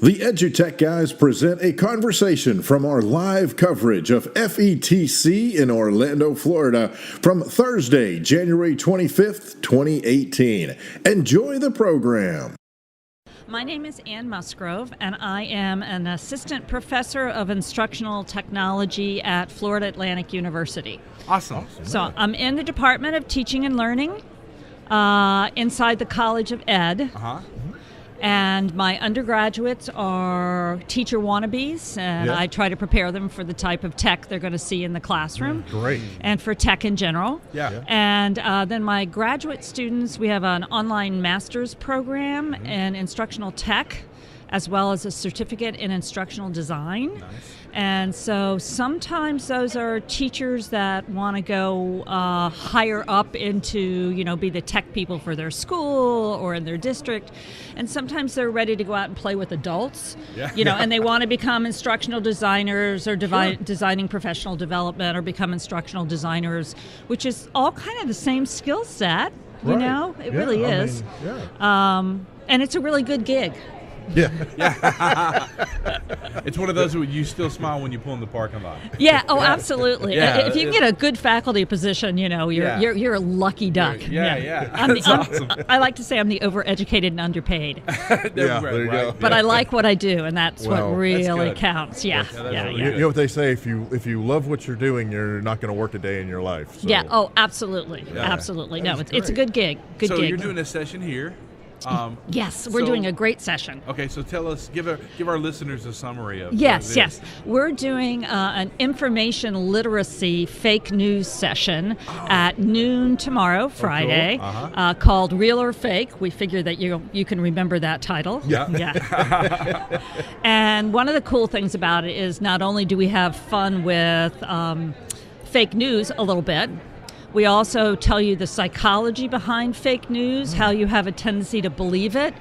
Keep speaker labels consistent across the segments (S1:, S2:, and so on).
S1: The EduTech guys present a conversation from our live coverage of FETC in Orlando, Florida from Thursday, January 25th, 2018. Enjoy the program.
S2: My name is Ann Musgroce, and I am an assistant professor of instructional technology at Florida Atlantic University.
S3: Awesome.
S2: So I'm in the Department of Teaching and Learning inside the College of Ed. And my undergraduates are teacher wannabes, and I try to prepare them for the type of tech they're going to see in the classroom.
S3: Great.
S2: And for tech in general.
S3: Yeah.
S2: And then my graduate students, we have an online master's program in instructional tech, as well as a certificate in instructional design.
S3: Nice.
S2: And so sometimes those are teachers that want to go higher up into, be the tech people for their school or in their district. And sometimes they're ready to go out and play with adults, and they want to become instructional designers or designing professional development or become instructional designers, which is all kind of the same skill set, It really is. And it's a really good gig.
S3: Yeah. It's one of those where you still smile when you pull in the parking lot.
S2: Yeah. Oh, absolutely.
S3: Yeah.
S2: If you can get a good faculty position, you're a lucky duck.
S3: Yeah.
S2: Awesome. I like to say I'm the overeducated and underpaid.
S3: There you go.
S2: But I like what I do, and that's what really counts. Yeah.
S4: You know what they say: if you love what you're doing, you're not going to work a day in your life. So.
S2: Yeah. Oh, absolutely. Yeah. Absolutely. No, it's a good gig.
S3: So you're doing a session here.
S2: Yes, we're doing a great session.
S3: Okay, so tell us, give our listeners a summary of
S2: Yes. We're doing an information literacy fake news session at noon tomorrow, Friday, called Real or Fake. We figure that you can remember that title.
S3: Yeah.
S2: And one of the cool things about it is not only do we have fun with fake news a little bit, we also tell you the psychology behind fake news, how you have a tendency to believe it,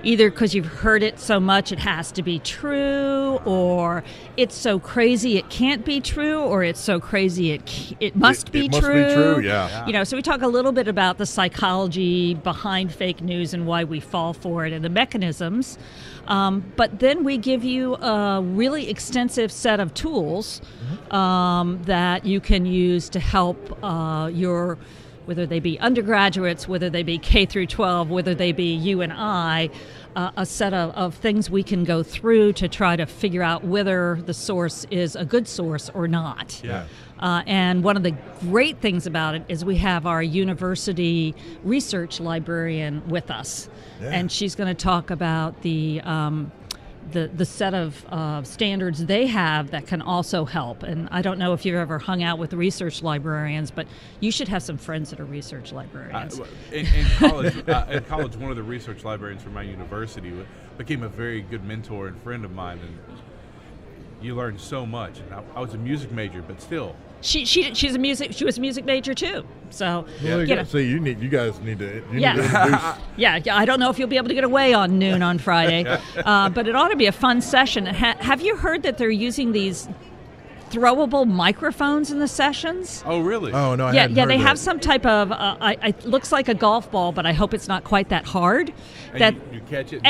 S2: either because you've heard it so much it has to be true, or it's so crazy it can't be true, or it's so crazy it must be true.
S4: It must be true, yeah.
S2: So we talk a little bit about the psychology behind fake news and why we fall for it and the mechanisms. But then we give you a really extensive set of tools that you can use to help whether they be undergraduates, whether they be K through 12, whether they be you and I, a set of things we can go through to try to figure out whether the source is a good source or not.
S3: Yeah.
S2: And one of the great things about it is we have our university research librarian with us. Yeah. And she's going to talk about the set of standards they have that can also help. And I don't know if you've ever hung out with research librarians, but you should have some friends that are research librarians.
S3: In college, one of the research librarians from my university became a very good mentor and friend of mine, and you learn so much. And I was a music major, but still.
S2: She was a music major too. So
S4: So you guys need to introduce.
S2: Yeah. I don't know if you'll be able to get away on noon on Friday, but it ought to be a fun session. Have you heard that they're using these throwable microphones in the sessions?
S3: Oh, really?
S4: Oh, no, I hadn't heard
S2: they
S4: that.
S2: have some type of, it looks like a golf ball, but I hope it's not quite that hard.
S3: And you catch it?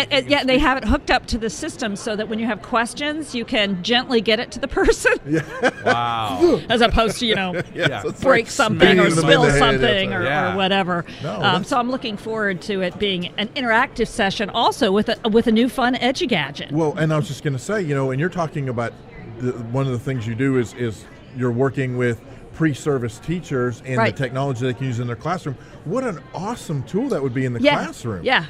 S2: They have it hooked up to the system so that when you have questions, you can gently get it to the person.
S3: Wow.
S2: As opposed to, break something or spill something or whatever.
S4: No,
S2: so I'm looking forward to it being an interactive session also with a new fun edu-gadget.
S4: Well, and I was just going to say, and you're talking about one of the things you do is you're working with PreService teachers and the technology they can use in their classroom. What an awesome tool that would be in the classroom.
S2: Yeah.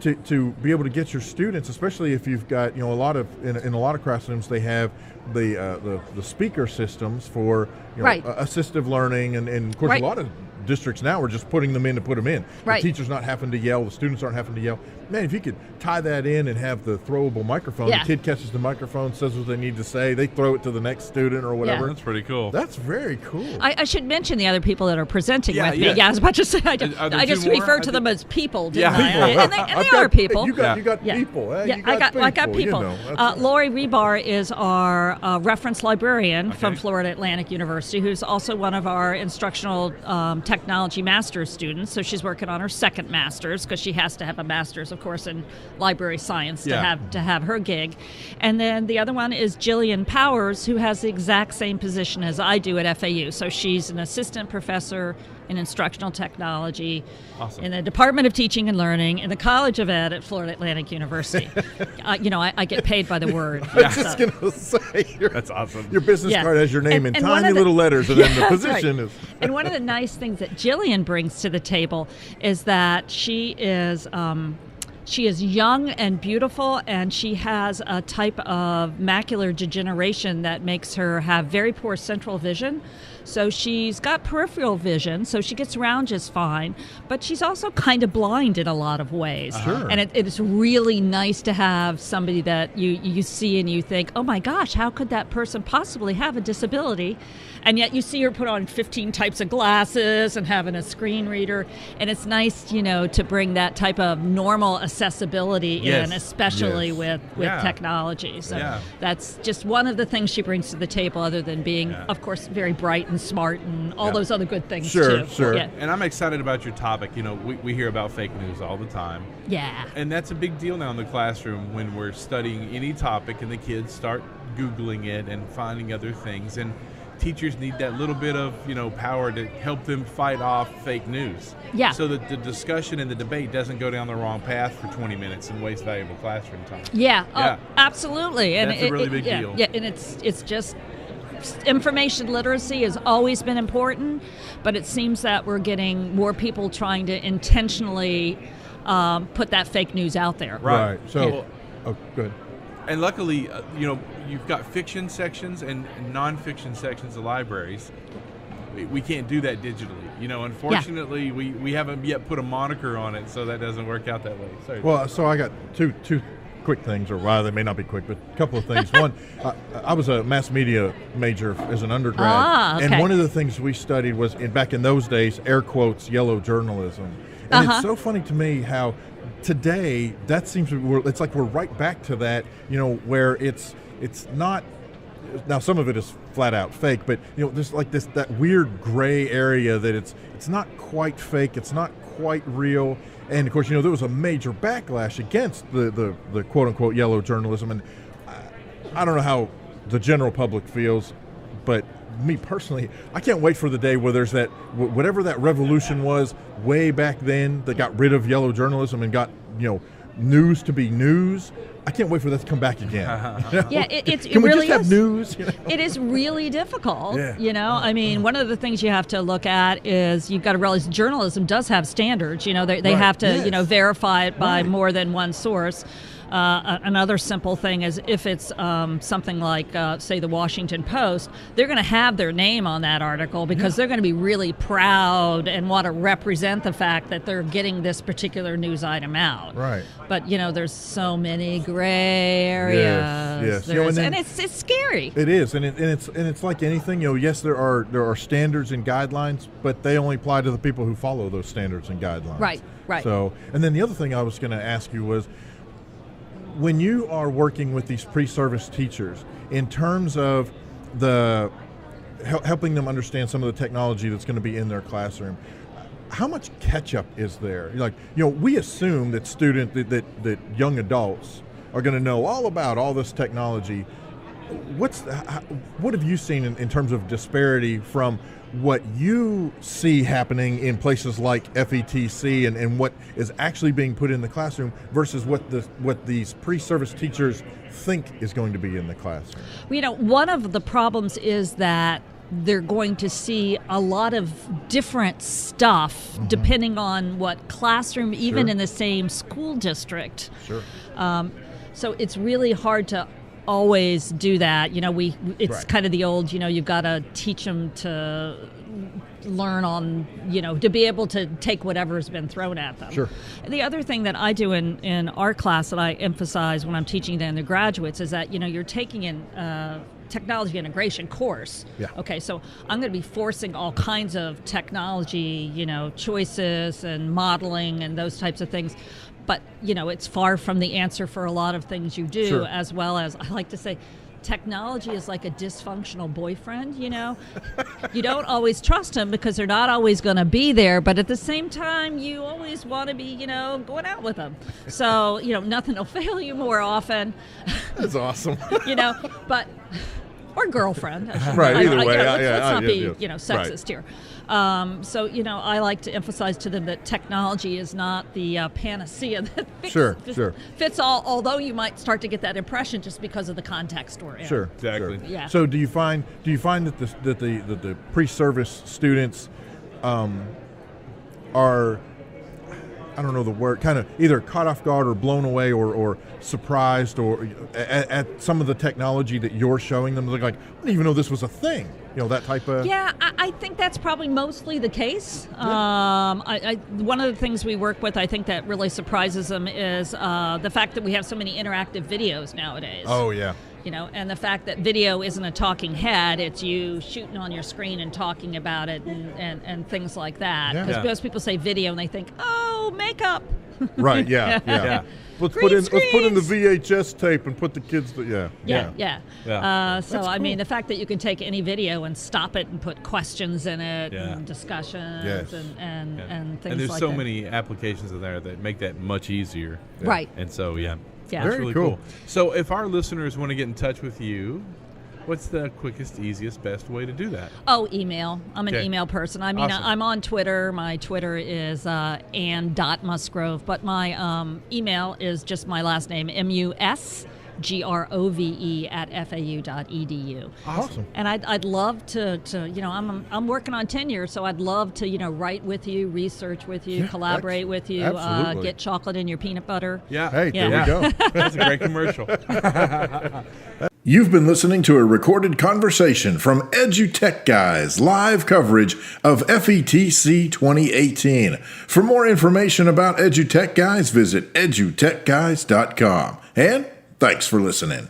S4: To be able to get your students, especially if you've got in a lot of classrooms they have the speaker systems for assistive learning and of course a lot of districts now are just putting them in to put them in. The teacher's not having to yell, the students aren't having to yell. Man, if you could tie that in and have the throwable microphone, the kid catches the microphone, says what they need to say, they throw it to the next student or whatever.
S3: Yeah. That's pretty cool.
S4: That's very cool.
S2: I should mention the other people that are presenting with me. Yeah, I was about to say, I just referred to them as people, didn't I? And they are people.
S4: You got people.
S2: I got people. Lori Rebar is our reference librarian from Florida Atlantic University, who's also one of our instructional technology master's student, so she's working on her second master's because she has to have a master's, of course, in library science to have her gig. And then the other one is Jillian Powers, who has the exact same position as I do at FAU. So she's an assistant professor in instructional technology in the Department of Teaching and Learning in the College of Ed at Florida Atlantic University. I get paid by the word.
S4: I was just going to say,
S3: that's awesome.
S4: Your business card has your name in tiny little letters, and then the position is.
S2: And one of the nice things that Jillian brings to the table is that she is young and beautiful, and she has a type of macular degeneration that makes her have very poor central vision. So she's got peripheral vision, so she gets around just fine, but she's also kind of blind in a lot of ways.
S4: Sure.
S2: And it's really nice to have somebody that you see and you think, oh my gosh, how could that person possibly have a disability? And yet you see her put on 15 types of glasses and having a screen reader. And it's nice, to bring that type of normal accessibility in, especially with technology. So that's just one of the things she brings to the table, other than being, of course, very bright and smart and all those other good things, too.
S4: Sure.
S2: Yeah.
S3: And I'm excited about your topic. We hear about fake news all the time.
S2: Yeah.
S3: And that's a big deal now in the classroom when we're studying any topic and the kids start Googling it and finding other things. And teachers need that little bit of, power to help them fight off fake news.
S2: Yeah.
S3: So that the discussion and the debate doesn't go down the wrong path for 20 minutes and waste valuable classroom time.
S2: Yeah. Oh, absolutely. And
S3: that's a really big deal.
S2: Yeah, and it's just information literacy has always been important, but it seems that we're getting more people trying to intentionally put that fake news out there.
S4: Right. So, good.
S3: And luckily, you've got fiction sections and nonfiction sections of libraries. We can't do that digitally. Unfortunately, we haven't yet put a moniker on it, so that doesn't work out that way. Sorry.
S4: Well, so I got two quick things, or rather, they may not be quick, but a couple of things. One, I was a mass media major as an undergrad, and one of the things we studied was, back in those days, air quotes, yellow journalism. And it's so funny to me how today that seems to be, it's like we're right back to that, where it's not. Now some of it is flat out fake, but there's like that weird gray area that it's not quite fake, it's not quite real. And of course, there was a major backlash against the quote unquote yellow journalism, and I don't know how the general public feels, but me personally, I can't wait for the day where there's that, whatever that revolution was way back then that got rid of yellow journalism and got, news to be news. I can't wait for that to come back again.
S2: Yeah, it
S4: Can we
S2: really
S4: just have
S2: is.
S4: news?
S2: It is really difficult.
S4: Yeah.
S2: I mean, one of the things you have to look at is you've got to realize journalism does have standards. They have to, verify it by more than one source. Another simple thing is if it's something like, say, the Washington Post, they're going to have their name on that article because they're going to be really proud and want to represent the fact that they're getting this particular news item out.
S4: Right.
S2: But, there's so many gray areas.
S4: Yes.
S2: And it's scary.
S4: It is, and it's like anything. Yes, there are standards and guidelines, but they only apply to the people who follow those standards and guidelines.
S2: Right.
S4: So, and then the other thing I was going to ask you was, when you are working with these pre-service teachers, in terms of the helping them understand some of the technology that's going to be in their classroom, how much catch-up is there? We assume that that young adults are going to know all about all this technology. What have you seen in terms of disparity from what you see happening in places like FETC and what is actually being put in the classroom versus what these pre-service teachers think is going to be in the classroom?
S2: One of the problems is that they're going to see a lot of different stuff depending on what classroom, even in the same school district.
S4: Sure.
S2: So it's really hard to always do that. It's kind of the old, you've got to teach them to learn on, to be able to take whatever's been thrown at them.
S4: Sure.
S2: The other thing that I do in our class that I emphasize when I'm teaching the undergraduates is that, you're taking in technology integration course.
S4: Yeah.
S2: Okay, so I'm going to be forcing all kinds of technology, choices and modeling and those types of things. But, it's far from the answer for a lot of things you do,
S4: Sure.
S2: as well as, I like to say, technology is like a dysfunctional boyfriend, you know. You don't always trust them because they're not always going to be there, but at the same time, you always want to be, you know, going out with them. So, you know, nothing will fail you more often.
S4: That's awesome.
S2: You know, but or girlfriend.
S4: Right, either way.
S2: Let's not be,
S4: yes.
S2: you know, sexist here. So, you know, I like to emphasize to them that technology is not the panacea that fits all, although you might start to get that impression just because of the context we're in.
S4: Sure,
S3: exactly.
S4: Sure.
S2: Yeah.
S4: So do you find that the pre-service students are, I don't know the word, kind of either caught off guard or blown away or surprised or at some of the technology that you're showing them? They're like, I didn't even know this was a thing. You know, that type of...
S2: Yeah, I think that's probably mostly the case. One of the things we work with, I think that really surprises them is the fact that we have so many interactive videos nowadays.
S4: Oh, yeah.
S2: You know, and the fact that video isn't a talking head, it's you shooting on your screen and talking about it and things like that. Because most people say video and they think, oh, makeup.
S4: Right, yeah. Let's put in the VHS tape and put the kids to,
S2: So I mean, the fact that you can take any video and stop it and put questions in it and discussions and things like that.
S3: And there's so many applications in there that make that much easier.
S2: Right.
S3: And so,
S2: Yeah.
S3: That's
S4: Very
S3: really cool. So if our listeners want to get in touch with you, what's the quickest, easiest, best way to do that?
S2: Oh, email. I'm an email person. I mean,
S3: Awesome.
S2: I'm on Twitter. My Twitter is Ann.Musgrove, but my email is just my last name, musgrove@fau.edu.
S4: Awesome.
S2: And I'd love to you know, I'm working on tenure, so I'd love to, you know, write with you, research with you, collaborate with you,
S4: absolutely.
S2: get chocolate in your peanut butter.
S3: Yeah.
S4: Hey, there we go.
S3: That's a great commercial.
S1: You've been listening to a recorded conversation from EduTech Guys live coverage of FETC 2018. For more information about EduTech Guys, visit edutechguys.com. And thanks for listening.